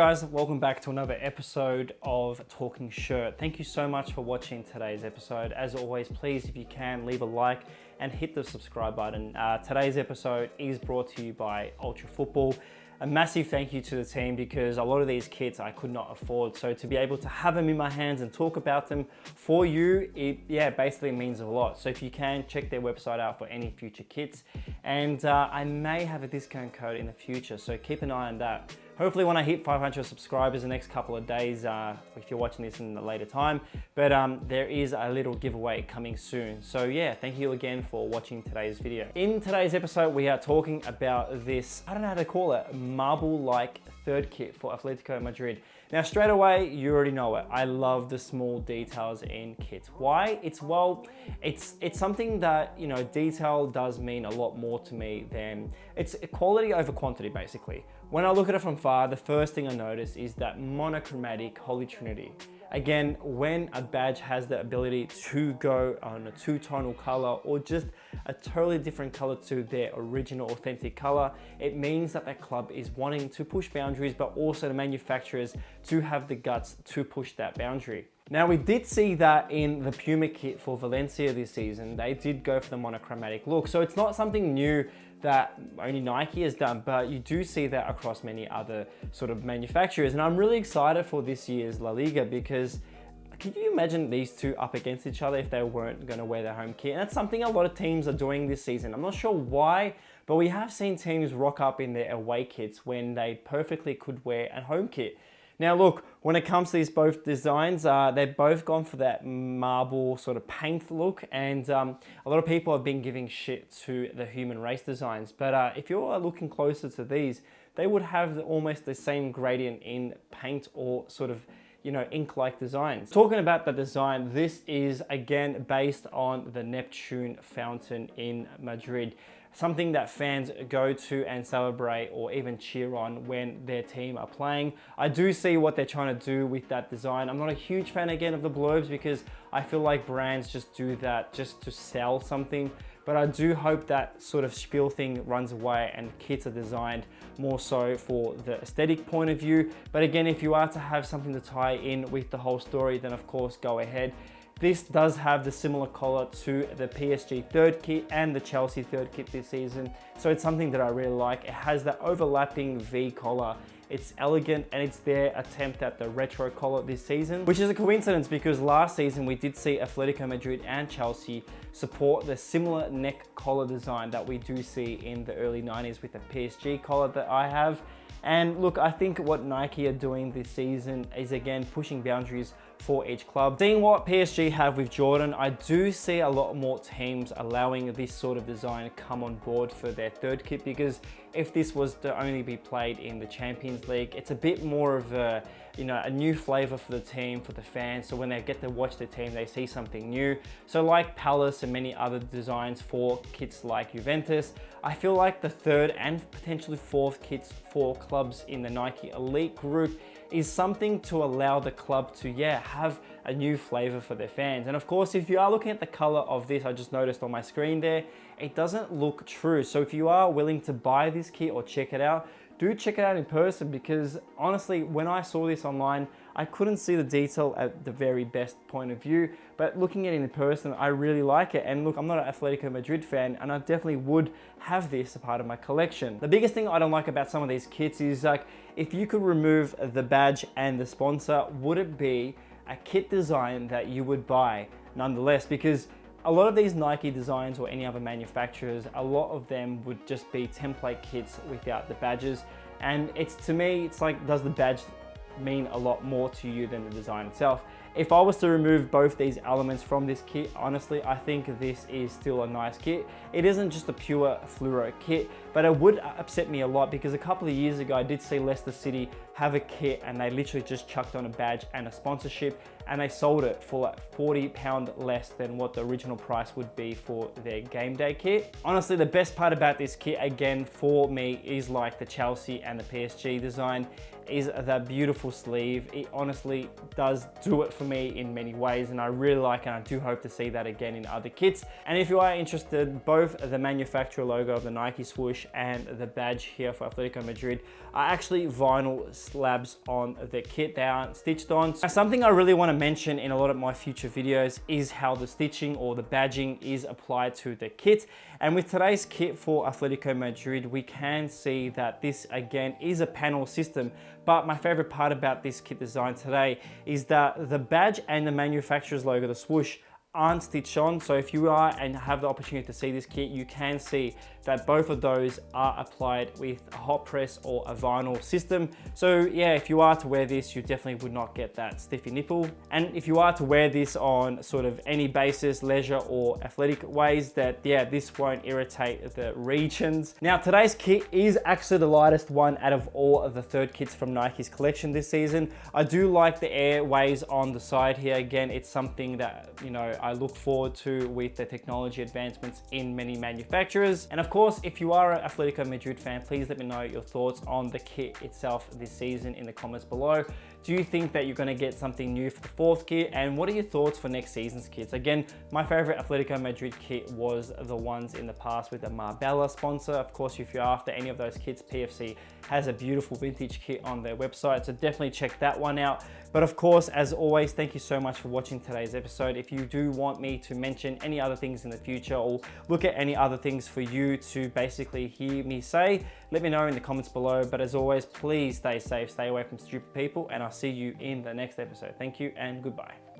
guys, welcome back to another episode of Talking Shirt. Thank you so much for watching today's episode. As always, please, if you can, leave a like and hit the subscribe button. Today's episode is brought to you by Ultra Football. A massive thank you to the team because a lot of these kits I could not afford. So to be able to have them in my hands and talk about them for you, it basically means a lot. So if you can, check their website out for any future kits. And I may have a discount code in the future, so keep an eye on that. Hopefully when I hit 500 subscribers in the next couple of days, if you're watching this in a later time, but there is a little giveaway coming soon. So yeah, thank you again for watching today's video. In today's episode, we are talking about this, I don't know how to call it, marble-like third kit for Atletico Madrid. Now straight away, you already know it. I love the small details in kits. Why? It's something that, you know, detail does mean a lot more to me than, it's quality over quantity basically. When I look at it from far, the first thing I notice is that monochromatic Holy Trinity. Again, when a badge has the ability to go on a two-tonal color or just a totally different color to their original authentic color, it means that that club is wanting to push boundaries, but also the manufacturers to have the guts to push that boundary. Now, we did see that in the Puma kit for Valencia this season. They did go for the monochromatic look. So it's not something new that only Nike has done, but you do see that across many other sort of manufacturers. And I'm really excited for this year's La Liga because can you imagine these two up against each other if they weren't going to wear their home kit? And that's something a lot of teams are doing this season. I'm not sure why, but we have seen teams rock up in their away kits when they perfectly could wear a home kit. Now look, when it comes to these both designs, they've both gone for that marble sort of paint look, and a lot of people have been giving shit to the human race designs. But if you're looking closer to these, they would have almost the same gradient in paint or sort of, you know, ink-like designs. Talking about the design, this is again based on the Neptune fountain in Madrid. Something that fans go to and celebrate or even cheer on when their team are playing. I do see what they're trying to do with that design. I'm not a huge fan again of the blurbs because I feel like brands just do that just to sell something. But I do hope that sort of spiel thing runs away and kits are designed more so for the aesthetic point of view. But again, if you are to have something to tie in with the whole story, then of course go ahead. This does have the similar collar to the PSG third kit and the Chelsea third kit this season. So it's something that I really like. It has that overlapping V collar. It's elegant and it's their attempt at the retro collar this season, which is a coincidence because last season we did see Atletico Madrid and Chelsea support the similar neck collar design that we do see in the early 90s with the PSG collar that I have. And look, I think what Nike are doing this season is again pushing boundaries for each club. Seeing what PSG have with Jordan, I do see a lot more teams allowing this sort of design come on board for their third kit, because if this was to only be played in the Champions League, it's a bit more of a, you know, a new flavor for the team, for the fans. So when they get to watch the team, they see something new. So like Palace and many other designs for kits like Juventus, I feel like the third and potentially fourth kits for clubs in the Nike Elite group is something to allow the club to, have a new flavor for their fans. And of course, if you are looking at the color of this, I just noticed on my screen there, it doesn't look true. So if you are willing to buy this kit or check it out, do check it out in person, because honestly, when I saw this online, I couldn't see the detail at the very best point of view, but looking at it in person, I really like it. And look, I'm not an Atletico Madrid fan, and I definitely would have this as a part of my collection. The biggest thing I don't like about some of these kits is like, if you could remove the badge and the sponsor, would it be a kit design that you would buy nonetheless? Because a lot of these Nike designs or any other manufacturers, a lot of them would just be template kits without the badges. And it's, to me, it's like, does the badge mean a lot more to you than the design itself? If I was to remove both these elements from this kit, honestly, I think this is still a nice kit. It isn't just a pure fluoro kit, but it would upset me a lot because a couple of years ago, I did see Leicester City have a kit and they literally just chucked on a badge and a sponsorship. and they sold it for like £40 less than what the original price would be for their game day kit. Honestly, the best part about this kit, again, for me, is like the Chelsea and the PSG design, is the beautiful sleeve. It honestly does do it for me in many ways, and I really like it, and I do hope to see that again in other kits. And if you are interested, both the manufacturer logo of the Nike swoosh and the badge here for Atletico Madrid are actually vinyl slabs on the kit. They aren't stitched on. Now, something I really want to mention in a lot of my future videos is how the stitching or the badging is applied to the kit. And with today's kit for Atletico Madrid, we can see that this again is a panel system. But my favorite part about this kit design today is that the badge and the manufacturer's logo, the swoosh, aren't stitched on. So if you are and have the opportunity to see this kit, you can see that both of those are applied with a hot press or a vinyl system. So yeah, if you are to wear this, you definitely would not get that stiffy nipple. And if you are to wear this on sort of any basis, leisure or athletic ways, that yeah, this won't irritate the regions. Now, today's kit is actually the lightest one out of all of the third kits from Nike's collection this season. I do like the airways on the side here. Again, it's something that, you know, I look forward to with the technology advancements in many manufacturers. And of course, if you are an Atletico Madrid fan, please let me know your thoughts on the kit itself this season in the comments below. Do you think that you're going to get something new for the fourth kit? And what are your thoughts for next season's kits? Again, my favorite Atletico Madrid kit was the ones in the past with the Marbella sponsor. Of course, if you're after any of those kits, PFC has a beautiful vintage kit on their website, so definitely check that one out. But of course, as always, thank you so much for watching today's episode. If you do want me to mention any other things in the future or look at any other things for you to basically hear me say, let me know in the comments below. But as always, please stay safe, stay away from stupid people, and I'll see you in the next episode. Thank you and goodbye.